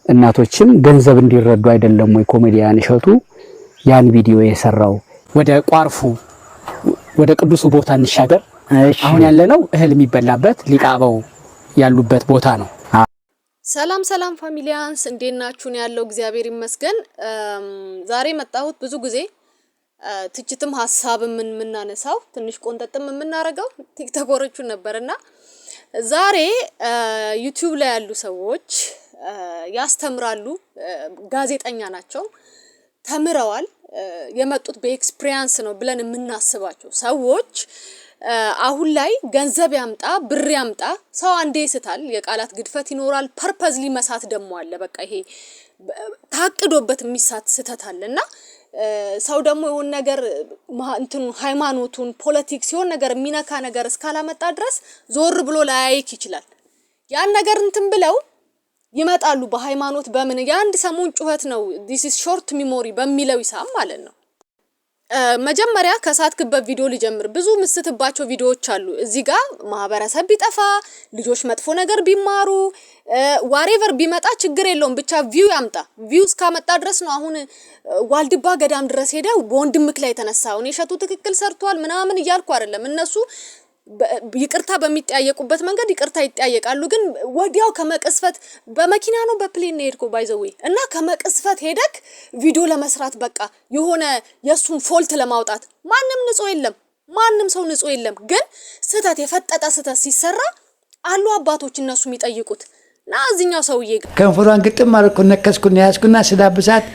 እናቶችም ገንዘብ እንዲረዱ አይደለም ወይ ኮሜዲያን እሸቱ ያን ቪዲዮ የሰራው? ወደ ቋርፉ ወደ ቅዱሱ ቦታ እንሻገር። አሁን ያለነው እህል የሚበላበት ሊቃበው ያሉበት ቦታ ነው። ሰላም ሰላም ፋሚሊያንስ እንዴት ናችሁ? ያለው እግዚአብሔር ይመስገን። ዛሬ መጣሁት ብዙ ጊዜ ትችትም ሐሳብም ምናነሳው ትንሽ ቆንጠጥም የምናረጋው ቲክቶከሮቹ ነበርና ዛሬ ዩቲዩብ ላይ ያሉ ሰዎች ያስተምራሉ፣ ጋዜጠኛ ናቸው፣ ተምረዋል፣ የመጡት በኤክስፒሪየንስ ነው ብለን የምናስባቸው ሰዎች አሁን ላይ ገንዘብ ያምጣ ብር ያምጣ ሰው አንዴ ይስታል፣ የቃላት ግድፈት ይኖራል፣ ፐርፐዝሊ መሳት ደሞ አለ። በቃ ይሄ ታቅዶበት የሚሳት ስተታልና ሰው ደሞ የሆነ ነገር እንትኑ ሃይማኖቱን ፖለቲክስ የሆነ ነገር የሚነካ ነገር እስካላመጣ ድረስ ዞር ብሎ ላያይክ ይችላል። ያን ነገር እንትን ብለው ይመጣሉ በሃይማኖት በምን ያንድ ሰሞን ጩኸት ነው this is short memory በሚለው ይሳም ማለት ነው። መጀመሪያ ከሳትክበት ቪዲዮ ልጀምር። ብዙ ምስትባቸው ቪዲዮዎች አሉ እዚህ ጋር ማህበረሰብ ቢጠፋ ልጆች መጥፎ ነገር ቢማሩ whatever ቢመጣ ችግር የለውም ብቻ ቪው ያምጣ። ቪው እስካመጣ ድረስ ነው። አሁን ዋልድባ ገዳም ድረስ ሄደ ወንድምክ ላይ ተነሳው ነው እሸቱ ትክክል ሰርቷል ምናምን ይያልኩ አይደለም። እነሱ ይቅርታ በሚጠያየቁበት መንገድ ይቅርታ ይጠያየቃሉ። ግን ወዲያው ከመቅስፈት በመኪና ነው በፕሌን ነው ሄድኩ ባይዘዌ እና ከመቅስፈት ሄደክ ቪዲዮ ለመስራት በቃ የሆነ የሱን ፎልት ለማውጣት ማንም ንጹህ የለም፣ ማንም ሰው ንጹህ የለም። ግን ስተት የፈጠጠ ስተት ሲሰራ አሉ አባቶች እነሱ የሚጠይቁት ና እዚህኛው ሰውዬ ከንፈሯን ግጥም አልኩ ነከስኩና ያስኩና ስዳብሳት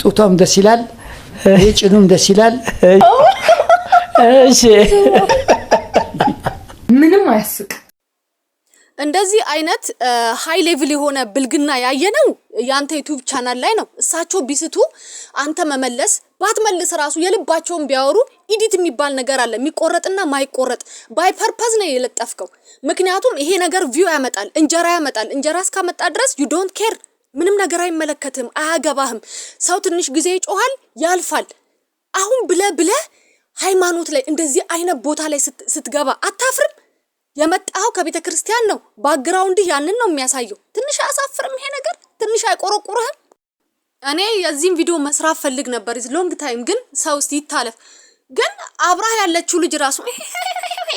ጡቷም ደስ ይላል፣ የጭኑም ደስ ይላል። እሺ ምንም አያስቅ። እንደዚህ አይነት ሃይ ሌቭል የሆነ ብልግና ያየነው ያንተ ዩቲዩብ ቻናል ላይ ነው። እሳቸው ቢስቱ አንተ መመለስ ባትመልስ ራሱ የልባቸውን ቢያወሩ ኢዲት የሚባል ነገር አለ፣ የሚቆረጥና ማይቆረጥ ባይ ፐርፐዝ ነው የለጠፍከው። ምክንያቱም ይሄ ነገር ቪው ያመጣል፣ እንጀራ ያመጣል። እንጀራ እስካመጣ ድረስ you don't care፣ ምንም ነገር አይመለከትም፣ አያገባህም። ሰው ትንሽ ጊዜ ይጮሃል ያልፋል። አሁን ብለ ሃይማኖት ላይ እንደዚህ አይነት ቦታ ላይ ስትገባ አታፍርም? የመጣው ከቤተ ክርስቲያን ነው፣ ባክግራውንድ ያንን ነው የሚያሳየው። ትንሽ አሳፍርም ይሄ ነገር? ትንሽ አይቆረቁርህም? እኔ የዚህን ቪዲዮ መስራት ፈልግ ነበር ሎንግ ታይም፣ ግን ሰው ይታለፍ። ግን አብራ ያለችው ልጅ ራሱ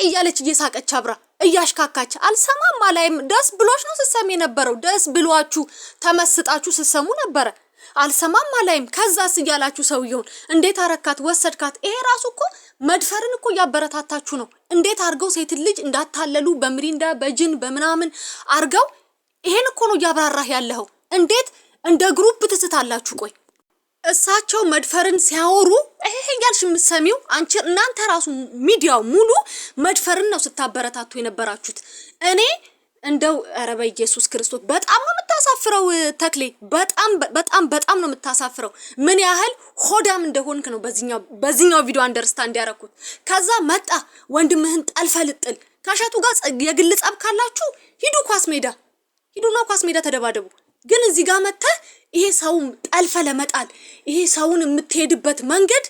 እያለች እየሳቀች አብራ እያሽካካች አልሰማም አላይም። ደስ ብሎሽ ነው ስትሰሚ የነበረው፣ ደስ ብሏችሁ ተመስጣችሁ ስትሰሙ ነበር። አልሰማም አላይም ከዛስ እያላችሁ ሰውየውን እንዴት አረካት ወሰድካት። ይሄ ራሱ እኮ መድፈርን እኮ ያበረታታችሁ ነው። እንዴት አርገው ሴት ልጅ እንዳታለሉ በምሪንዳ በጅን በመናምን አርገው ይሄን እኮ ነው ያብራራህ ያለው። እንዴት እንደ ግሩፕ ትስታላችሁ? ቆይ እሳቸው መድፈርን ሲያወሩ ይሄ ያልሽ ምሰሚው አንቺ እናንተ ራሱ ሚዲያው ሙሉ መድፈርን ነው ስታበረታቱ የነበራችሁት። እኔ እንደው ኧረ በኢየሱስ ክርስቶስ በጣም ነው የምታሳፍረው ተክሌ፣ በጣም ነው የምታሳፍረው። ምን ያህል ሆዳም እንደሆንክ ነው በዚህኛው ቪዲዮ አንደርስታንድ ያረኩት። ከዛ መጣ ወንድምህን ጠልፈልጥል ከሸቱ ጋር የግል ጸብ ካላችሁ ሂዱ ኳስ ሜዳ ተደባደቡ። ግን እዚህ ጋር መጣ ይሄ ሰው ጠልፈ ለመጣል ይሄ ሰውን የምትሄድበት መንገድ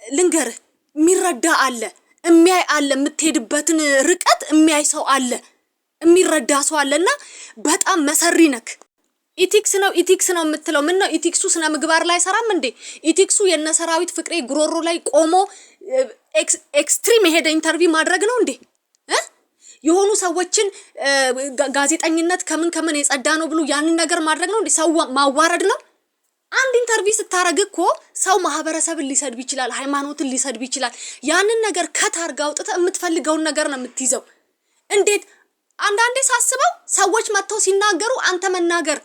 ልንገርህ፣ የሚረዳ አለ፣ የሚያይ አለ፣ የምትሄድበትን ርቀት የሚያይ ሰው አለ፣ የሚረዳ ሰው አለና በጣም መሰሪ ነክ። ኢቲክስ ነው የምትለው ምን ነው? ኢቲክሱ ስነ ምግባር ላይ ሰራም እንዴ? ኢቲክሱ የነሰራዊት ፍቅሬ ጉሮሮ ላይ ቆሞ ኤክስትሪም የሄደ ኢንተርቪው ማድረግ ነው እንዴ? የሆኑ ሰዎችን ጋዜጠኝነት ከምን የጸዳ ነው ብሎ ያንን ነገር ማድረግ ነው እንዴ? ሰው ማዋረድ ነው? አንድ ኢንተርቪው ስታረግ እኮ ሰው ማህበረሰብን ሊሰድብ ይችላል፣ ሃይማኖትን ሊሰድብ ይችላል። ያንን ነገር ከታርጋ አውጥተ የምትፈልገውን ነገር ነው የምትይዘው። እንዴት አንዳንዴ ሳስበው ሰዎች መጥተው ሲናገሩ አንተ መናገር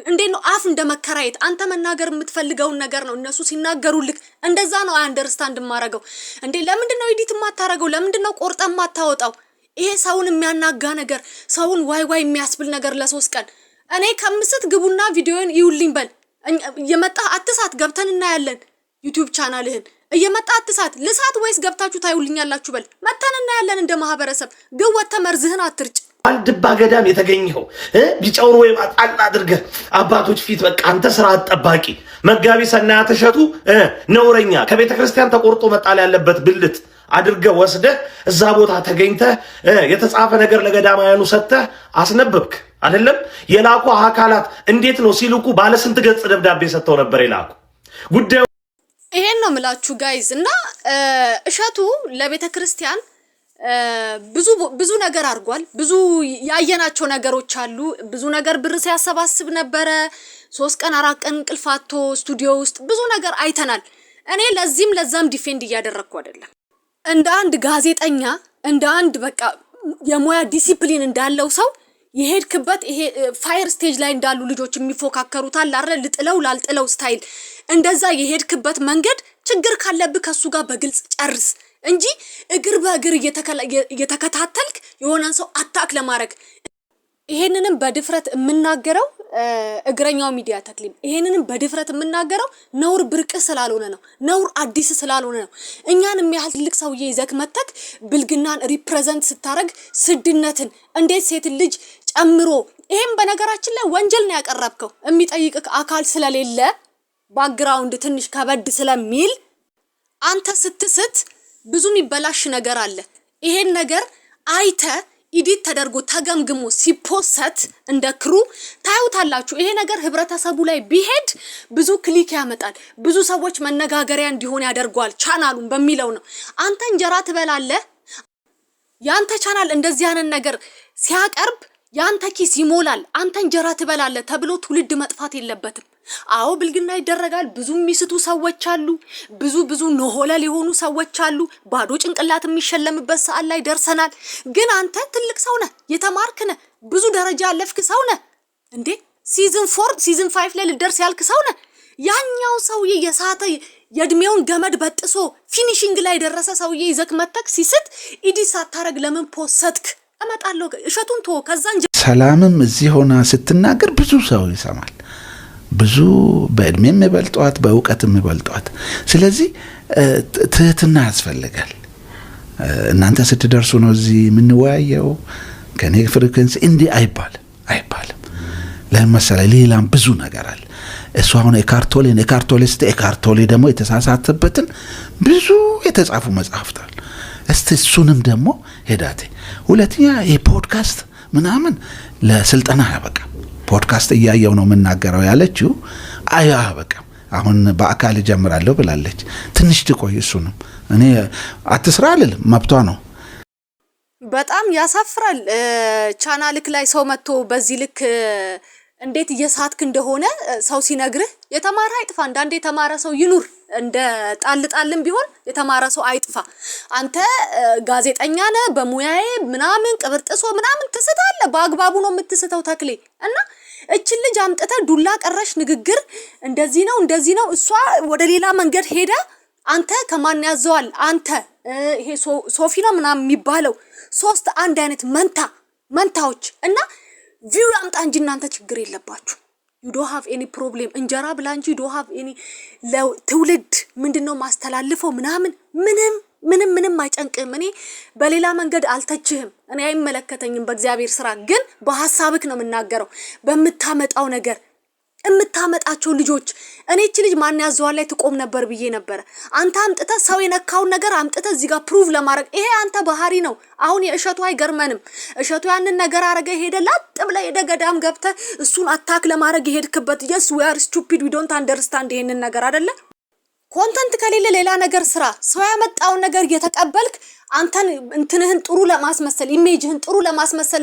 እንዴት ነው? አፍ እንደመከራየት አንተ መናገር የምትፈልገውን ነገር ነው እነሱ ሲናገሩልክ። እንደዛ ነው አንደርስታንድ ማረገው። እንዴ ለምንድን ነው ኤዲት ማታረገው? ለምንድን ነው ቆርጠም ማታወጣው? ይሄ ሰውን የሚያናጋ ነገር፣ ሰውን ዋይ የሚያስብል ነገር ለሶስት ቀን እኔ ከምስት ግቡና ቪዲዮን ይውልኝ በል። የመጣ አትሳት ገብተን እናያለን። ዩቲዩብ ቻናልህን እየመጣ አትሳት ልሳት ወይስ ገብታችሁ ታዩልኛላችሁ በል። መተን እናያለን እንደ ማህበረሰብ። ግን ወጥተ መርዝህን አትርጭ። ዋልድባ ገዳም የተገኘው ቢጫውን ወይ ማጣል አድርገህ አባቶች ፊት በቃ አንተ ስራ አጠባቂ መጋቢ ሰናያት እሸቱ ነውረኛ ከቤተ ክርስቲያን ተቆርጦ መጣል ያለበት ብልት አድርገህ ወስደህ እዛ ቦታ ተገኝተህ የተጻፈ ነገር ለገዳማውያኑ ሰጥተህ አስነበብክ አይደለም? የላኩ አካላት እንዴት ነው ሲልኩ ባለስንት ገጽ ደብዳቤ ሰጥተው ነበር የላኩ ጉዳዩ። ይሄን ነው ምላችሁ ጋይዝ። እና እሸቱ ለቤተ ክርስቲያን ብዙ ነገር አድርጓል። ብዙ ያየናቸው ነገሮች አሉ። ብዙ ነገር ብር ሲያሰባስብ ነበረ። 3 ቀን 4 ቀን እንቅልፋቶ ስቱዲዮ ውስጥ ብዙ ነገር አይተናል። እኔ ለዛም ዲፌንድ እያደረኩ አይደለም። እንደ አንድ ጋዜጠኛ እንደ አንድ በቃ የሙያ ዲሲፕሊን እንዳለው ሰው የሄድክበት ይሄ ፋየር ስቴጅ ላይ እንዳሉ ልጆች የሚፎካከሩታል አይደል? ልጥለው ላልጥለው ስታይል እንደዛ የሄድክበት መንገድ ችግር ካለብህ ከሱ ጋር በግልጽ ጨርስ እንጂ እግር በእግር እየተከታተልክ የሆነን ሰው አታክ ለማድረግ። ይሄንንም በድፍረት የምናገረው እግረኛው ሚዲያ ተክሊም ይሄንንም በድፍረት የምናገረው ነውር ብርቅ ስላልሆነ ነው። ነውር አዲስ ስላልሆነ ነው። እኛን የሚያህል ትልቅ ሰውዬ ይዘክ መተክ ብልግናን ሪፕሬዘንት ስታረግ ስድነትን እንዴት ሴት ልጅ ጨምሮ ይሄን በነገራችን ላይ ወንጀል ነው ያቀረብከው። የሚጠይቅክ አካል ስለሌለ ባክግራውንድ ትንሽ ከበድ ስለሚል አንተ ስትስት ብዙ የሚበላሽ ነገር አለ። ይሄን ነገር አይተ ኢዲት ተደርጎ ተገምግሞ ሲፖሰት እንደ ክሩ ታዩታላችሁ። ይሄ ነገር ህብረተሰቡ ላይ ቢሄድ ብዙ ክሊክ ያመጣል፣ ብዙ ሰዎች መነጋገሪያ እንዲሆን ያደርጓል ቻናሉን በሚለው ነው። አንተ እንጀራ ትበላለህ። ያንተ ቻናል እንደዚህ ያንን ነገር ሲያቀርብ ያንተ ኪስ ይሞላል። አንተ እንጀራ ትበላለህ ተብሎ ትውልድ መጥፋት የለበትም። አዎ ብልግና ይደረጋል። ብዙ የሚስቱ ሰዎች አሉ። ብዙ ነሆለል የሆኑ ሰዎች አሉ። ባዶ ጭንቅላት የሚሸለምበት ሰዓት ላይ ደርሰናል። ግን አንተ ትልቅ ሰው ነህ፣ የተማርክ ነህ፣ ብዙ ደረጃ ያለፍክ ሰው ነህ። እንዴ ሲዝን 4 ሲዝን 5 ላይ ልደርስ ያልክ ሰው ነህ። ያኛው ሰውዬ የሳተ የእድሜውን ገመድ በጥሶ ፊኒሺንግ ላይ ደረሰ ሰውዬ ይዘክ መተክ ሲስት ኢዲት ሳታረግ ለምን ፖስትክ? እመጣለሁ እሸቱን ቶ ከዛን ሰላምም እዚህ ሆና ስትናገር ብዙ ሰው ይሰማል። ብዙ በእድሜም ይበልጧት በእውቀትም ይበልጧት። ስለዚህ ትህትና ያስፈልጋል። እናንተ ስትደርሱ ነው እዚህ የምንወያየው። ከኔ ፍሪኩዌንሲ እንዲህ አይባልም። ለምሳሌ ሌላም ብዙ ነገር አለ። እሱ አሁን ኤካርቶሌ ደግሞ የተሳሳተበትን ብዙ የተጻፉ መጽሐፍት አሉ። እስቲ እሱንም ደግሞ ሄዳቴ ሁለተኛ የፖድካስት ምናምን ለስልጠና ያበቃ ፖድካስት እያየው ነው የምናገረው ያለችው አያበቃም። አሁን በአካል ጀምራለሁ ብላለች። ትንሽ ትቆይ። እሱንም እኔ አትስራ አልልም፣ መብቷ ነው። በጣም ያሳፍራል። ቻናልክ ላይ ሰው መጥቶ በዚህ ልክ እንዴት እየሳትክ እንደሆነ ሰው ሲነግርህ የተማረ አይጥፋ። አንዳንዴ የተማረ ሰው ይኑር፣ እንደ ጣልጣልም ቢሆን የተማረ ሰው አይጥፋ። አንተ ጋዜጠኛ ነህ፣ በሙያዬ ምናምን ቅብርጥሶ ምናምን ትስታለህ። በአግባቡ ነው የምትስተው ተክሌ። እና እችን ልጅ አምጥተ ዱላ ቀረሽ ንግግር እንደዚህ ነው እሷ ወደ ሌላ መንገድ ሄዳ አንተ ከማን ያዘዋል? አንተ ይሄ ሶፊ ነው ምናምን የሚባለው 3 አንድ አይነት መንታዎች እና ቪው ያምጣ እንጂ እናንተ ችግር የለባችሁ። you don't have any problem። እንጀራ ብላ እንጂ you don't have any ለትውልድ ምንድነው ማስተላልፈው ምንም አይጨንቅም። እኔ በሌላ መንገድ አልተችህም። እኔ አይመለከተኝም በእግዚአብሔር ስራ። ግን በሐሳብክ ነው የምናገረው። በመታመጣው ነገር እምታመጣቸው ልጆች እኔ እቺ ልጅ ማን ያዘዋል ላይ ትቆም ነበር ብዬ ነበር። አንተ አምጥተ ሰው የነካውን ነገር አምጥተ እዚህ ጋር ፕሩቭ ለማድረግ ይሄ አንተ ባህሪ ነው። አሁን የእሸቱ አይገርመንም። እሸቱ ያንን ነገር አረገ ሄደ ላጥ ብለ የደገዳም ገብተ እሱን አታክ ለማድረግ ይሄድክበት። yes we are stupid we don't understand ይሄንን ነገር አይደለ። ኮንተንት ከሌለ ሌላ ነገር ስራ። ሰው ያመጣውን ነገር እየተቀበልክ አንተን እንትንህን ጥሩ ለማስመሰል ኢሜጅህን ጥሩ ለማስመሰል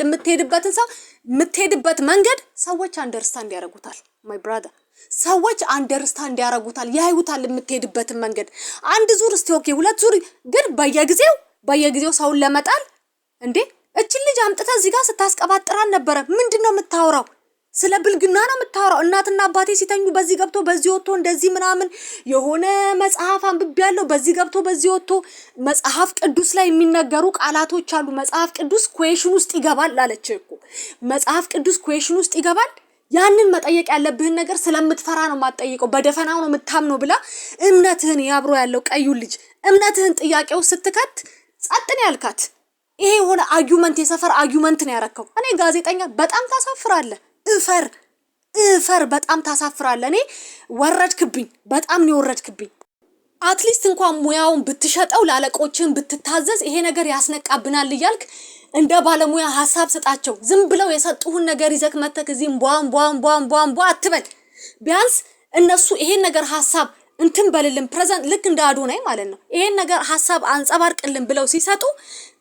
የምትሄድበት መንገድ ሰዎች አንደርስታንድ ያደርጉታል። my brother ሰዎች አንደርስታንድ ያደርጉታል፣ ያዩታል የምትሄድበትን መንገድ። አንድ ዙር እስቲ ኦኬ 2 ዙር ግን በየጊዜው ሰውን ለመጣል እንዴ እቺ ልጅ አምጥተ እዚህ ጋር ስታስቀባጥራን ነበር። ምንድነው የምታወራው? ስለ ብልግና ነው የምታወራው። እናትና አባቴ ሲተኙ በዚህ ገብቶ በዚህ ወጥቶ እንደዚህ ምናምን የሆነ መጽሐፍ አንብቤያለሁ። በዚህ ገብቶ በዚህ ወጥቶ መጽሐፍ ቅዱስ ላይ የሚነገሩ ቃላቶች አሉ። መጽሐፍ ቅዱስ ኩዌሽን ውስጥ ይገባል አለች እኮ። መጽሐፍ ቅዱስ ኩዌሽን ውስጥ ይገባል። ያንን መጠየቅ ያለብህን ነገር ስለምትፈራ ነው ማጠይቀው፣ በደፈናው ነው የምታምነው ብላ እምነትህን ያብሮ ያለው ቀዩ ልጅ እምነትህን ጥያቄው ስትከት ጸጥን ያልካት። ይሄ የሆነ አርጊውመንት የሰፈር አርጊውመንት ነው ያረከው። እኔ ጋዜጠኛ በጣም ታሳፍራለህ። እፈር በጣም ታሳፍራለህ። እኔ ወረድክብኝ፣ በጣም ነው ወረድክብኝ። አትሊስት እንኳን ሙያውን ብትሸጠው ላለቆችን ብትታዘዝ ይሄ ነገር ያስነቃብናል እያልክ እንደ ባለሙያ ሐሳብ ሰጣቸው። ዝም ብለው የሰጡህን ነገር ይዘክ መተክ እዚህም ቧን አትበል። ቢያንስ እነሱ ይሄን ነገር ሐሳብ እንትን በልልን ፕሬዘንት ልክ እንደ አዶናይ ማለት ነው ይሄን ነገር ሐሳብ አንጸባርቅልን ብለው ሲሰጡ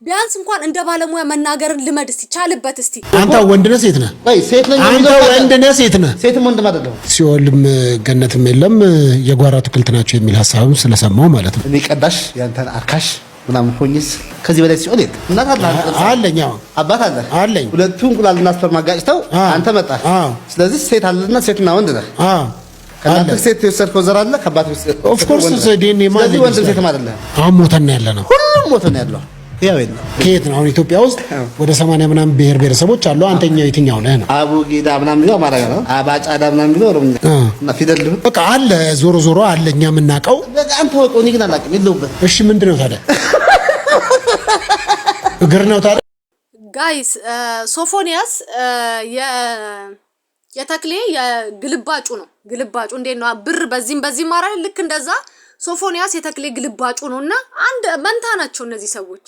ቢያንስ እንኳን እንደ ባለሙያ መናገርን ልመድ እስቲ ቻልበት እስቲ። አንተ ወንድ ነህ ሴት ነህ? ወይ ሴት ነኝ። አንተ ወንድ ነህ ሴት ነህ? ሴትም ወንድም አይደለም። ሲኦልም ገነትም የለም የጓሮ አትክልት ናቸው የሚል ሐሳብም ስለሰማው ማለት ነው። እኔ ቀዳሽ ያንተን አርካሽ ምናምን ሆኝስ ከዚህ በላይ ሲኦል የት? እናት አለኝ አባት አለ አለኝ። ሁለቱ እንቁላልና ስፐርም አጋጭተው አንተ መጣህ። ስለዚህ ሴት አለና ሴትና ወንድ ነህ። ከናንተ ሴት የወሰድከው ዘር አለ ከባት ኦፍ ኮርስ ዲኤንኤ ማለት ስለዚህ ወንድ ሴት ማለት ነው። አሁን ሞተን ያለ ነው። ሁሉም ሞተን ያለው ያው የለም። ከየት ነው? አሁን ኢትዮጵያ ውስጥ ወደ 80 ምናምን ብሔር ብሔረሰቦች አሉ። አንተኛው የትኛው ነህ ነው? አቡጊዳ ምናምን ቢለው አማርኛ ነው። አባጫዳ ምናምን ቢለው ኦሮምኛ እና ፊደል በቃ አለ። ዞሮ አለ እኛ የምናውቀው። አንተ ወቆ እኔ ግን አላውቅም የለውበት። እሺ ምንድነው ታዲያ? እግር ነው ታዲያ? ጋይስ ሶፎንያስ የተክሌ የግልባጩ ነው። ግልባጩ እንዴት ነው? ብር በዚህም ማራል ልክ እንደዛ ሶፎንያስ የተክሌ ግልባጩ ነውና አንድ መንታ ናቸው እነዚህ ሰዎች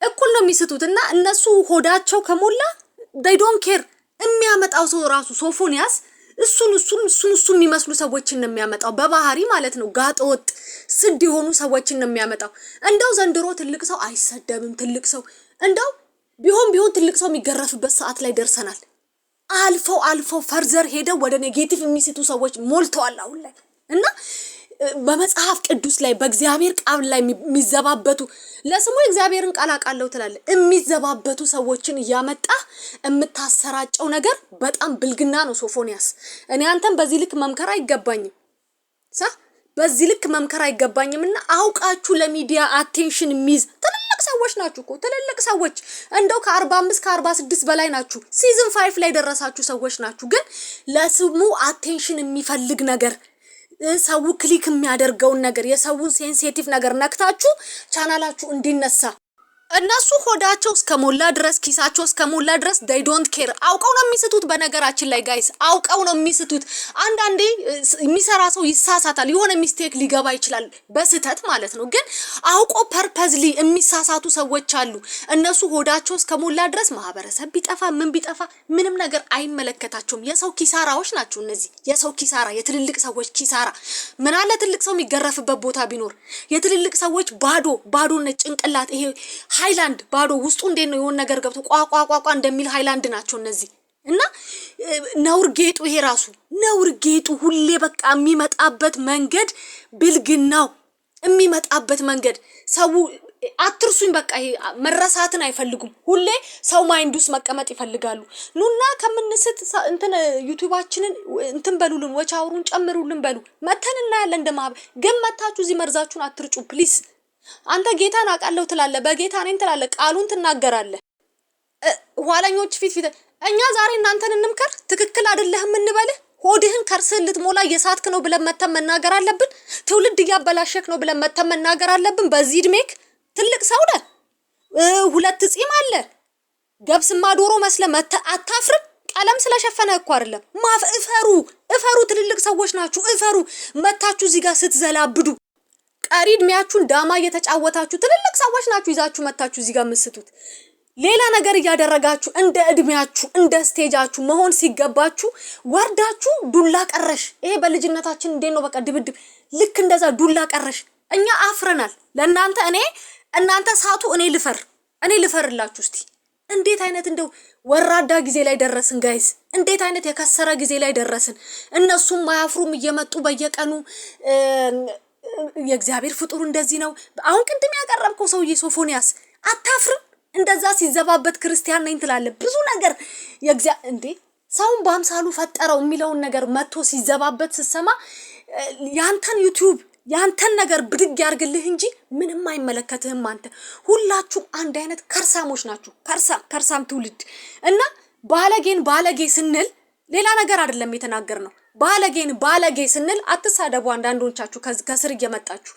እኩል ነው የሚስቱትና እነሱ ሆዳቸው ከሞላ they don't care። የሚያመጣው ሰው ራሱ ሶፎንያስ እሱን የሚመስሉ ሰዎችን ነው የሚያመጣው በባህሪ ማለት ነው። ጋጠወጥ ስድ የሆኑ ሰዎችን ነው የሚያመጣው። እንደው ዘንድሮ ትልቅ ሰው አይሰደብም። ትልቅ ሰው እንደው ቢሆን ትልቅ ሰው የሚገረፍበት ሰዓት ላይ ደርሰናል። አልፈው ፈርዘር ሄደው ወደ ኔጌቲቭ የሚስቱ ሰዎች ሞልተዋል አሁን ላይ እና በመጽሐፍ ቅዱስ ላይ በእግዚአብሔር ቃል ላይ የሚዘባበቱ ለስሙ እግዚአብሔርን ቃል አቃለው ትላለ የሚዘባበቱ ሰዎችን ያመጣ የምታሰራጨው ነገር በጣም ብልግና ነው ሶፎንያስ። እኔ አንተን በዚህ ልክ መምከር አይገባኝም በዚህ ልክ መምከር አይገባኝምና አውቃችሁ ለሚዲያ አቴንሽን የሚይዝ ትልልቅ ሰዎች ናችሁ እኮ ትልልቅ ሰዎች እንደው ከ45 ከ46 በላይ ናችሁ። ሲዝን 5 ላይ ደረሳችሁ ሰዎች ናችሁ። ግን ለስሙ አቴንሽን የሚፈልግ ነገር ሰው ክሊክ የሚያደርገውን ነገር የሰውን ሴንሲቲቭ ነገር ነክታችሁ ቻናላችሁ እንዲነሳ እነሱ ሆዳቸው እስከሞላ ድረስ ኪሳቸው እስከሞላ ድረስ they don't care። አውቀው ነው የሚስቱት። በነገራችን ላይ ጋይስ አውቀው ነው የሚስቱት። አንዳንዴ የሚሰራ ሰው ይሳሳታል። የሆነ ሚስቴክ ሊገባ ይችላል በስህተት ማለት ነው። ግን አውቆ ፐርፐዝሊ የሚሳሳቱ ሰዎች አሉ። እነሱ ሆዳቸው እስከሞላ ድረስ ማህበረሰብ ቢጠፋ ምን ቢጠፋ ምንም ነገር አይመለከታቸውም። የሰው ኪሳራዎች ናቸው እነዚህ። የሰው ኪሳራ፣ የትልልቅ ሰዎች ኪሳራ። ምን አለ ትልቅ ሰው የሚገረፍበት ቦታ ቢኖር። የትልልቅ ሰዎች ባዶነት ጭንቅላት ይሄ ሃይላንድ ባዶ ውስጡ እንዴት ነው የሆነ ነገር ገብቶ ቋቋቋቋ እንደሚል ሃይላንድ ናቸው እነዚህ። እና ነውር ጌጡ ይሄ ራሱ ነውር ጌጡ ሁሌ በቃ የሚመጣበት መንገድ ብልግናው የሚመጣበት መንገድ ሰው አትርሱኝ በቃ ይሄ መረሳትን አይፈልጉም። ሁሌ ሰው ማይንዱስ መቀመጥ ይፈልጋሉ። ኑና ከምንስት እንትን ዩቲዩባችንን እንትን በሉልን ወቻውሩን ጨምሩልን በሉ መተንና ያለ እንደማብ ግን መታችሁ እዚህ መርዛችሁን አትርጩ ፕሊዝ። አንተ ጌታን አቃለው ትላለህ በጌታ ነኝ ትላለህ ቃሉን ትናገራለህ። ኋላኞች ፊት እኛ ዛሬ እናንተን እንምከር ትክክል አይደለህም እንበልህ ሆድህን ከርስህ ልትሞላ የሳትክ ነው ብለን መተን መናገር አለብን። ትውልድ ያበላሸክ ነው ብለን መተን መናገር አለብን። በዚህ እድሜክ ትልቅ ሰው ነህ። ሁለት ጺም አለ ገብስማ ዶሮ መስለ መተ አታፍርም። ቀለም ስለሸፈነ እኮ አይደለም እፈሩ ትልልቅ ሰዎች ናችሁ። እፈሩ መታችሁ እዚህ ጋር ስትዘላብዱ ቀሪ እድሜያችሁን ዳማ እየተጫወታችሁ ትልልቅ ሰዎች ናችሁ። ይዛችሁ መታችሁ እዚህ ጋር መስቱት ሌላ ነገር እያደረጋችሁ እንደ እድሜያችሁ እንደ ስቴጃችሁ መሆን ሲገባችሁ ወርዳችሁ ዱላ ቀረሽ። ይሄ በልጅነታችን እንዴት ነው በቃ ድብድብ ልክ እንደዛ ዱላ ቀረሽ። እኛ አፍረናል ለእናንተ። እናንተ ሳቱ እኔ ልፈርላችሁ እስቲ። እንዴት አይነት እንደው ወራዳ ጊዜ ላይ ደረስን ጋይስ። እንዴት አይነት የከሰረ ጊዜ ላይ ደረስን። እነሱም ማያፍሩም እየመጡ በየቀኑ የእግዚአብሔር ፍጡር እንደዚህ ነው። አሁን ቅድም ያቀረብከው ሰውዬ ሶፎንያስ አታፍርም? እንደዛ ሲዘባበት ክርስቲያን ነኝ ትላለህ። ብዙ ነገር እንዴ ሰውን በአምሳሉ ፈጠረው የሚለውን ነገር መጥቶ ሲዘባበት ስትሰማ ያንተን ዩቲዩብ ያንተን ነገር ብድግ ያርግልህ እንጂ ምንም አይመለከትህም። አንተ ሁላችሁ አንድ አይነት ከርሳሞች ናችሁ። ከርሳም ትውልድ እና ባለጌ ስንል ሌላ ነገር አይደለም የተናገርነው። ባለጌ ስንል አትሳደቡ። አንዳንዶቻችሁ ከስር እየመጣችሁ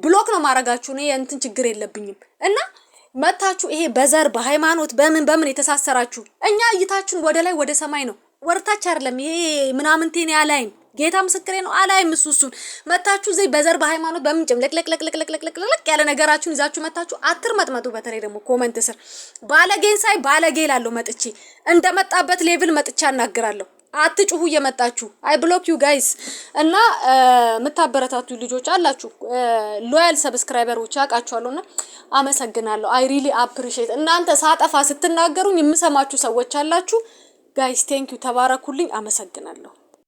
ብሎክ ነው ማረጋችሁ። እኔ እንትን ችግር የለብኝም እና መታችሁ ይሄ በዘር በሃይማኖት በምን የተሳሰራችሁ እኛ እይታችሁን ወደ ላይ ወደ ሰማይ ነው ወርታች አይደለም። ይሄ ምናምንቴን ያላይም ጌታ ምስክሬ ነው። አላይም እሱን መታችሁ ዘይ በዘር በሃይማኖት በምንጭም ለቅለቅለቅለቅለቅለቅ ያለ ነገራችሁን ይዛችሁ መታችሁ አትርመጥመጡ። በተለይ ደግሞ ኮሜንት ስር ባለጌን ሳይ ባለጌ ላለው መጥቼ እንደመጣበት ሌቭል መጥቻ እናገራለሁ። አትጩሁ እየመጣችሁ አይ ብሎክ ዩ ጋይስ። እና መታበረታቱ ልጆች አላችሁ ሎያል ሰብስክራይበሮች ያቃችኋለሁና አመሰግናለሁ። አይ ሪሊ አፕሪሺየት እናንተ ሳጠፋ ስትናገሩኝ የምሰማችሁ ሰዎች አላችሁ ጋይስ። ቴንክ ዩ ተባረኩልኝ። አመሰግናለሁ።